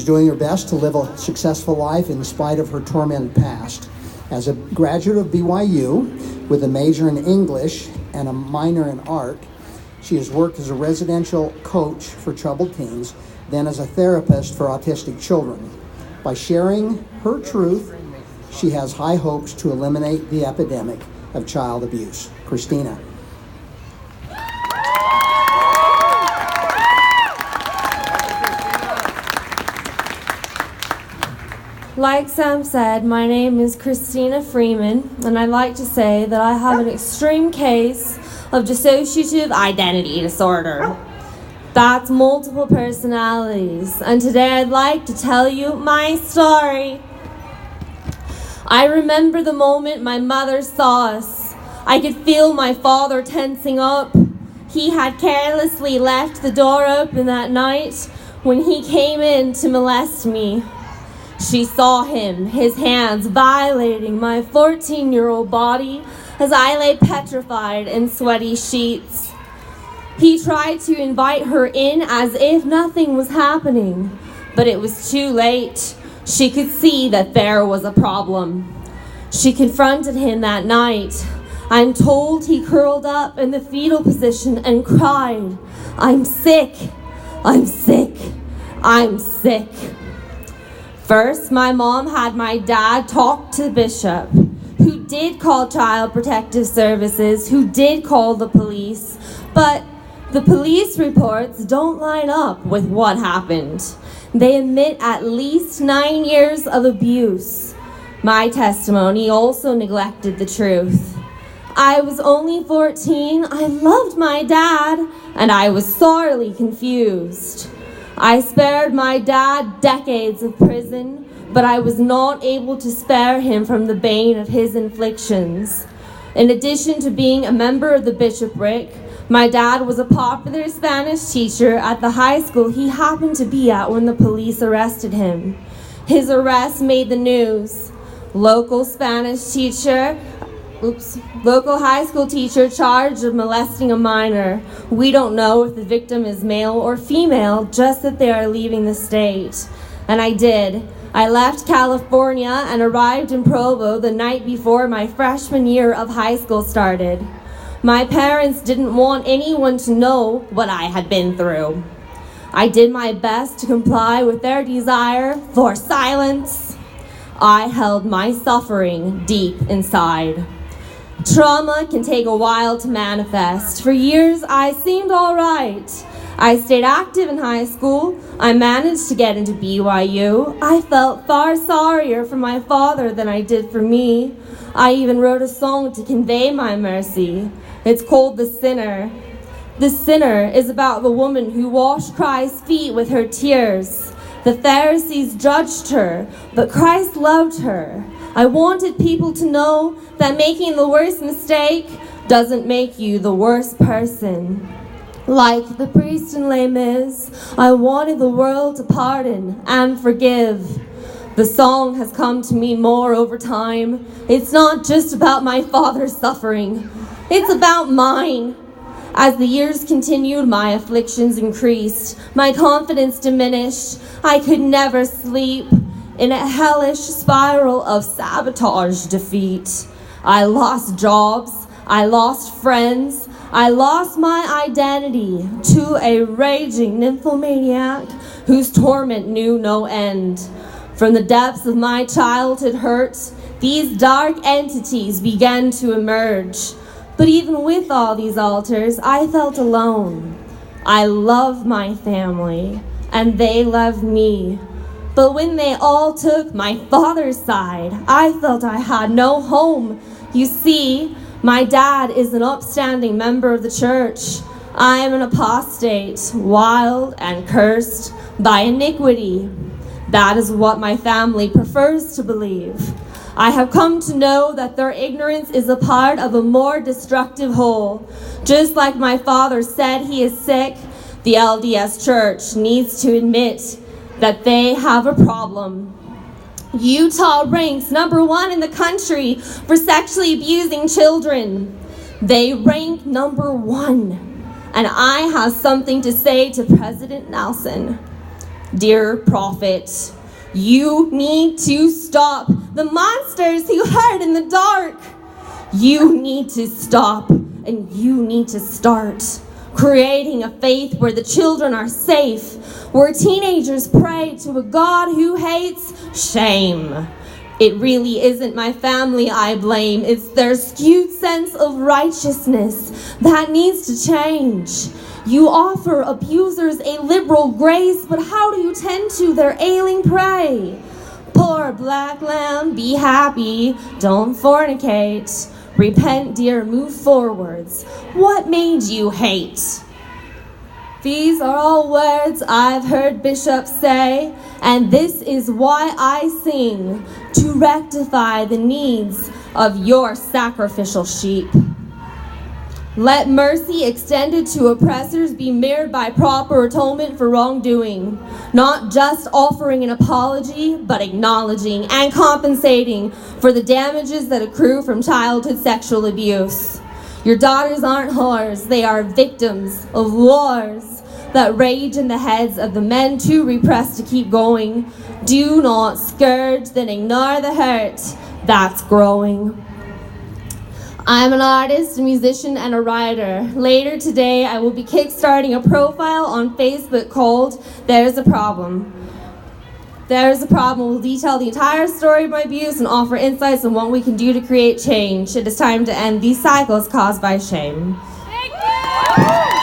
She's doing her best to live a successful life in spite of her tormented past. As a graduate of BYU with a major in English and a minor in art, she has worked as a residential coach for troubled teens, then as a therapist for autistic children. By sharing her truth, she has high hopes to eliminate the epidemic of child abuse. Christina. Like Sam said, my name is Christina Freeman, and I'd like to say that I have an extreme case of dissociative identity disorder. That's multiple personalities, and today I'd like to tell you my story. I remember the moment my mother saw us. I could feel my father tensing up. He had carelessly left the door open that night when he came in to molest me. She saw him, his hands violating my 14-year-old body as I lay petrified in sweaty sheets. He tried to invite her in as if nothing was happening, but it was too late. She could see that there was a problem. She confronted him that night. I'm told he curled up in the fetal position and cried, "I'm sick, I'm sick, I'm sick." First, my mom had my dad talk to the bishop, who did call Child Protective Services, who did call the police, but the police reports don't line up with what happened. They admit at least 9 years of abuse. My testimony also neglected the truth. I was only 14, I loved my dad, and I was sorely confused. I spared my dad decades of prison, but I was not able to spare him from the bane of his inflictions. In addition to being a member of the bishopric, my dad was a popular Spanish teacher at the high school he happened to be at when the police arrested him. His arrest made the news. Local high school teacher charged of molesting a minor. We don't know if the victim is male or female, just that they are leaving the state. And I did. I left California and arrived in Provo the night before my freshman year of high school started. My parents didn't want anyone to know what I had been through. I did my best to comply with their desire for silence. I held my suffering deep inside. Trauma can take a while to manifest. For years, I seemed all right. I stayed active in high school. I managed to get into BYU. I felt far sorrier for my father than I did for me. I even wrote a song to convey my mercy. It's called The Sinner. The Sinner is about the woman who washed Christ's feet with her tears. The Pharisees judged her, but Christ loved her. I wanted people to know that making the worst mistake doesn't make you the worst person. Like the priest in Les Mis, I wanted the world to pardon and forgive. The song has come to mean more over time. It's not just about my father's suffering. It's about mine. As the years continued, my afflictions increased. My confidence diminished. I could never sleep. In a hellish spiral of sabotage defeat. I lost jobs. I lost friends. I lost my identity to a raging nymphomaniac whose torment knew no end. From the depths of my childhood hurt, these dark entities began to emerge. But even with all these altars, I felt alone. I love my family, and they loved me. But when they all took my father's side, I felt I had no home. You see, my dad is an upstanding member of the church. I am an apostate, wild and cursed by iniquity. That is what my family prefers to believe. I have come to know that their ignorance is a part of a more destructive whole. Just like my father said he is sick, the LDS Church needs to admit that they have a problem. Utah ranks #1 in the country for sexually abusing children. They rank #1. And I have something to say to President Nelson. Dear prophet, you need to stop the monsters who hide in the dark. You need to stop, and you need to start creating a faith where the children are safe, where teenagers pray to a God who hates shame. It really isn't my family I blame. It's their skewed sense of righteousness that needs to change. You offer abusers a liberal grace, but how do you tend to their ailing prey? Poor black lamb, be happy, don't fornicate. Repent, dear, move forwards. What made you hate? These are all words I've heard bishops say, and this is why I sing, to rectify the needs of your sacrificial sheep. Let mercy extended to oppressors be mirrored by proper atonement for wrongdoing, not just offering an apology, but acknowledging and compensating for the damages that accrue from childhood sexual abuse. Your daughters aren't whores, they are victims of wars that rage in the heads of the men too repressed to keep going. Do not scourge, then ignore the hurt that's growing. I'm an artist, a musician, and a writer. Later today, I will be kickstarting a profile on Facebook called There's a Problem. There's a Problem will detail the entire story of my abuse and offer insights on what we can do to create change. It is time to end these cycles caused by shame. Thank you!